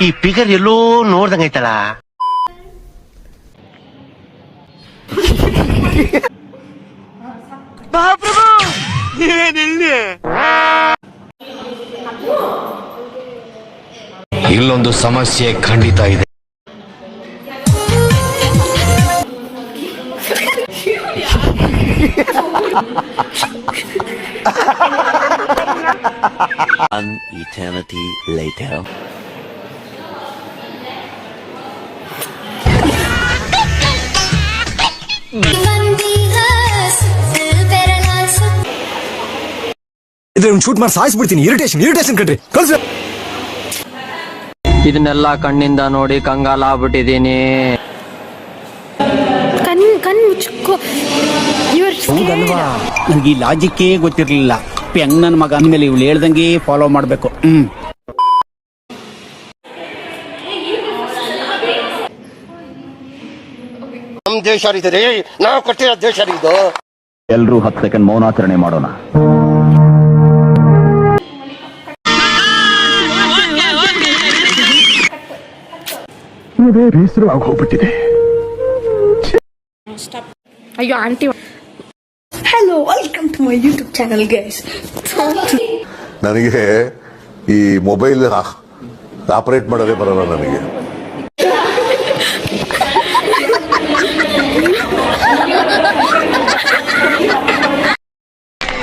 ಈ ಫಿಗರ್ ಎಲ್ಲೋ ನೋಡ್ದಂಗೈತಲ್ಲ. ಮಹಾಪ್ರಭು ನೀವೇನಿಲ್ಲಿ? ಇಲ್ಲೊಂದು ಸಮಸ್ಯೆ ಖಂಡಿತ ಇದೆ. An eternity later. ಇದನ್ನ ಶೂಟ್ ಮಾಡಿ ಸಾಯಿಸ್ಬಿಡ್ತೀನಿ. ಇರಿಟೇಷನ್ ಕಣ್ರಿ. ಇದನ್ನೆಲ್ಲ ಕಣ್ಣಿಂದ ನೋಡಿ ಕಂಗಾಲ ಆಗ್ಬಿಟ್ಟಿದೀನಿ. ಕಣ್ ಮುಚ್ಕೋ. ಹೌದಲ್ವಾ, ನನಗೆ ಈ ಲಾಜಿಕ್ಕೇ ಗೊತ್ತಿರ್ಲಿಲ್ಲ. ಹೆಂಗ್ ನನ್ನ ಮಗ ಅಂದ್ಮೇಲೆ ಇವಳು ಹೇಳ್ದಂಗೆ ಫಾಲೋ ಮಾಡ್ಬೇಕು. ನಮ್ ದೇಶ ರೀ, ನಾವು ಕೊಟ್ಟಿರೋ ದೇಶ ಇದು. ಎಲ್ರೂ 10 ಸೆಕೆಂಡ್ ಮೌನಾಚರಣೆ ಮಾಡೋಣ. ಬೇಸರವಾಗಿ ಹೋಗ್ಬಿಟ್ಟಿದೆ. ಅಯ್ಯೋ aunty. Hello, welcome to my YouTube channel guys. ನನಗೆ ಈ ಮೊಬೈಲ್ ಆಪರೇಟ್ ಮಾಡೋದೇ ಬರಲ್ಲ ನನಗೆ.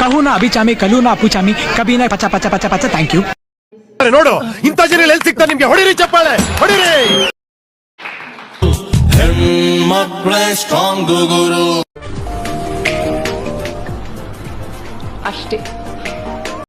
ಕಹುನಾ ಅಭಿಚಾಮಿ ಕಲೂನಾ ಅಪುಚಾಮಿ ಕಬೀನಾ ಪಚ ಪಚ ಪಚ ಪಚ. Thank you. ನೋಡು, ಇಂಥ ಜನ ಎಲ್ಲಿ ಸಿಗ್ತಾರೆ ನಿಮ್ಗೆ? ಹೊಡಿರಿ ಚಪ್ಪಾಳೆ, ಹೊಡಿರಿ. ಹೆಣ್ಮಕ್ಳೇ ಸ್ಟ್ರಾಂಗ್ ಗುರು ಅಷ್ಟೇ.